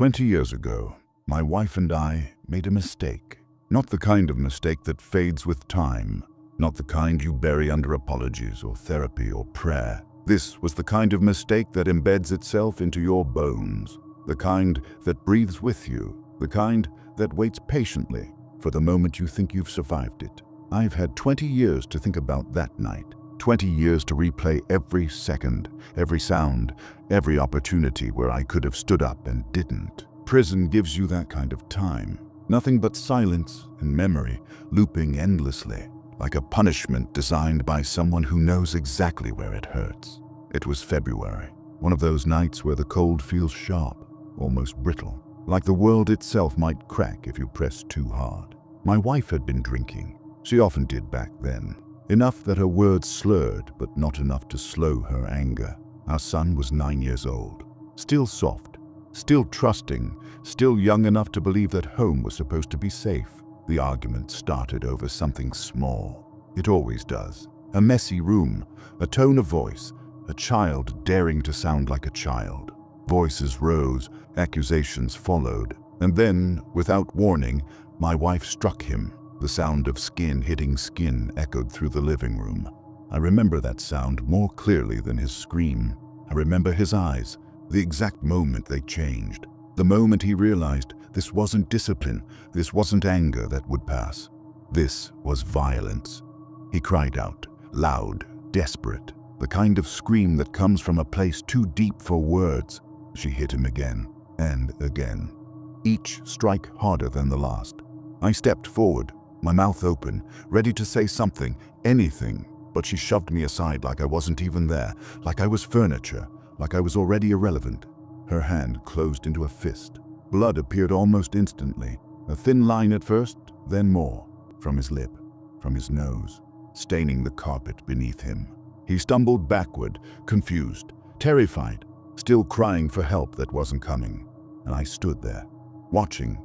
20 years ago, my wife and I made a mistake. Not the kind of mistake that fades with time, not the kind you bury under apologies or therapy or prayer. This was the kind of mistake that embeds itself into your bones, the kind that breathes with you, the kind that waits patiently for the moment you think you've survived it. I've had 20 years to think about that night, 20 years to replay every second, every sound, every opportunity where I could have stood up and didn't. Prison gives you that kind of time. Nothing but silence and memory, looping endlessly, like a punishment designed by someone who knows exactly where it hurts. It was February, one of those nights where the cold feels sharp, almost brittle, like the world itself might crack if you press too hard. My wife had been drinking. She often did back then. Enough that her words slurred, but not enough to slow her anger. Our son was 9 years old, still soft, still trusting, still young enough to believe that home was supposed to be safe. The argument started over something small. It always does. A messy room, a tone of voice, a child daring to sound like a child. Voices rose, accusations followed, and then, without warning, my wife struck him. The sound of skin hitting skin echoed through the living room. I remember that sound more clearly than his scream. I remember his eyes, the exact moment they changed. The moment he realized this wasn't discipline, this wasn't anger that would pass. This was violence. He cried out, loud, desperate, the kind of scream that comes from a place too deep for words. She hit him again and again, each strike harder than the last. I stepped forward, my mouth open, ready to say something, anything, but she shoved me aside like I wasn't even there, like I was furniture, like I was already irrelevant. Her hand closed into a fist. Blood appeared almost instantly, a thin line at first, then more, from his lip, from his nose, staining the carpet beneath him. He stumbled backward, confused, terrified, still crying for help that wasn't coming. And I stood there, watching,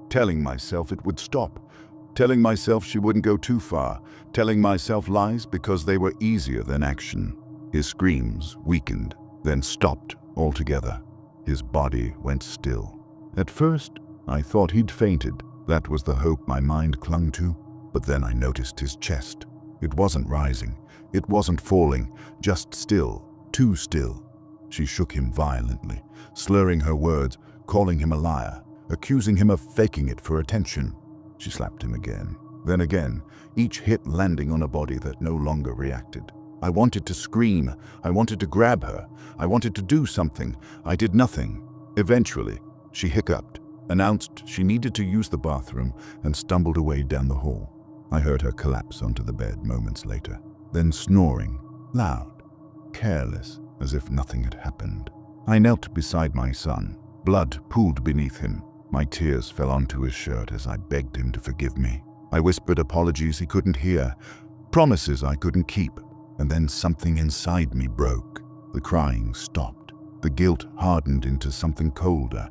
telling myself it would stop, telling myself she wouldn't go too far, telling myself lies because they were easier than action. His screams weakened, then stopped altogether. His body went still. At first, I thought he'd fainted. That was the hope my mind clung to. But then I noticed his chest. It wasn't rising. It wasn't falling. Just still. Too still. She shook him violently, slurring her words, calling him a liar, accusing him of faking it for attention. She slapped him again, then again, each hit landing on a body that no longer reacted. I wanted to scream. I wanted to grab her. I wanted to do something. I did nothing. Eventually, she hiccuped, announced she needed to use the bathroom, and stumbled away down the hall. I heard her collapse onto the bed moments later, then snoring, loud, careless, as if nothing had happened. I knelt beside my son. Blood pooled beneath him. My tears fell onto his shirt as I begged him to forgive me. I whispered apologies he couldn't hear, promises I couldn't keep, and then something inside me broke. The crying stopped. The guilt hardened into something colder.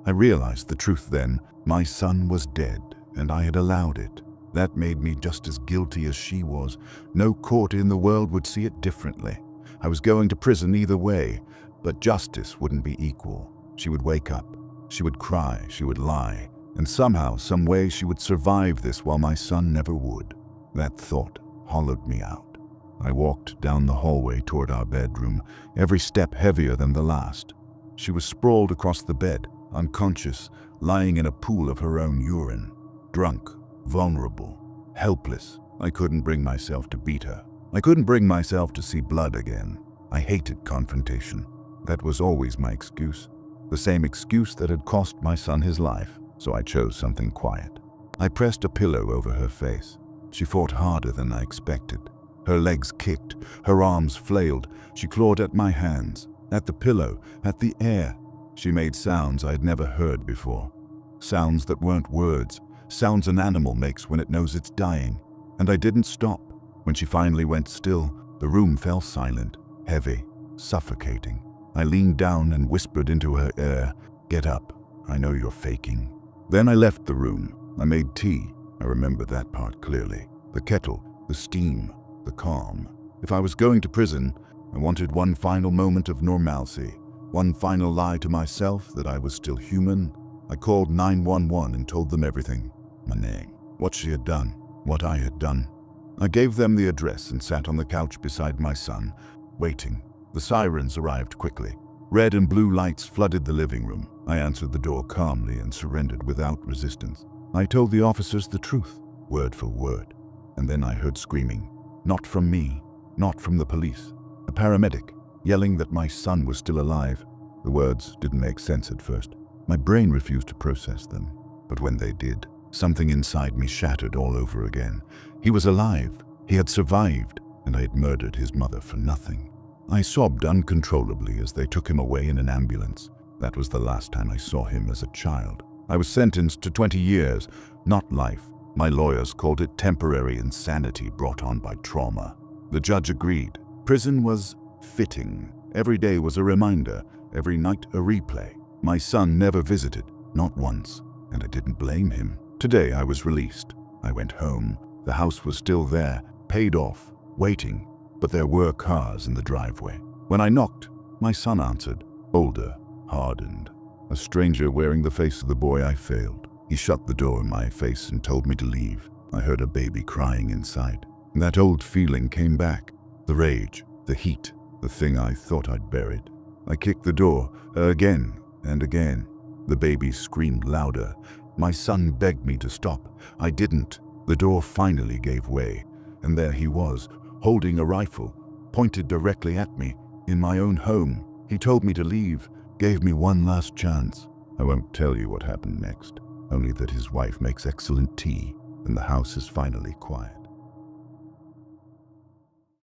I realized the truth then. My son was dead, and I had allowed it. That made me just as guilty as she was. No court in the world would see it differently. I was going to prison either way, but justice wouldn't be equal. She would wake up. She would cry. She would lie. And somehow, some way, she would survive this while my son never would. That thought hollowed me out. I walked down the hallway toward our bedroom, every step heavier than the last. She was sprawled across the bed, unconscious, lying in a pool of her own urine. Drunk, vulnerable, helpless. I couldn't bring myself to beat her. I couldn't bring myself to see blood again. I hated confrontation. That was always my excuse. The same excuse that had cost my son his life, so I chose something quiet. I pressed a pillow over her face. She fought harder than I expected. Her legs kicked, her arms flailed. She clawed at my hands, at the pillow, at the air. She made sounds I had never heard before. Sounds that weren't words, sounds an animal makes when it knows it's dying. And I didn't stop. When she finally went still, the room fell silent, heavy, suffocating. I leaned down and whispered into her ear, "Get up. I know you're faking." Then I left the room. I made tea. I remember that part clearly. The kettle, the steam, the calm. If I was going to prison, I wanted one final moment of normalcy, One final lie to myself that I was still human. I called 911 and told them everything. My name, what she had done, what I had done. I gave them the address and sat on the couch beside my son, waiting. The sirens arrived quickly. Red and blue lights flooded the living room. I answered the door calmly and surrendered without resistance. I told the officers the truth, word for word. And then I heard screaming. Not from me, not from the police. A paramedic, yelling that my son was still alive. The words didn't make sense at first. My brain refused to process them. But when they did, something inside me shattered all over again. He was alive, he had survived, and I had murdered his mother for nothing. I sobbed uncontrollably as they took him away in an ambulance. That was the last time I saw him as a child. I was sentenced to 20 years, not life. My lawyers called it temporary insanity brought on by trauma. The judge agreed. Prison was fitting. Every day was a reminder, every night a replay. My son never visited, not once, and I didn't blame him. Today I was released. I went home. The house was still there, paid off, waiting, but there were cars in the driveway. When I knocked, my son answered, older, hardened, a stranger wearing the face of the boy I failed. He shut the door in my face and told me to leave. I heard a baby crying inside. That old feeling came back. The rage, the heat, the thing I thought I'd buried. I kicked the door again and again. The baby screamed louder. My son begged me to stop. I didn't. The door finally gave way, and there he was, holding a rifle, pointed directly at me, in my own home. He told me to leave, gave me one last chance. I won't tell you what happened next, only that his wife makes excellent tea, and the house is finally quiet.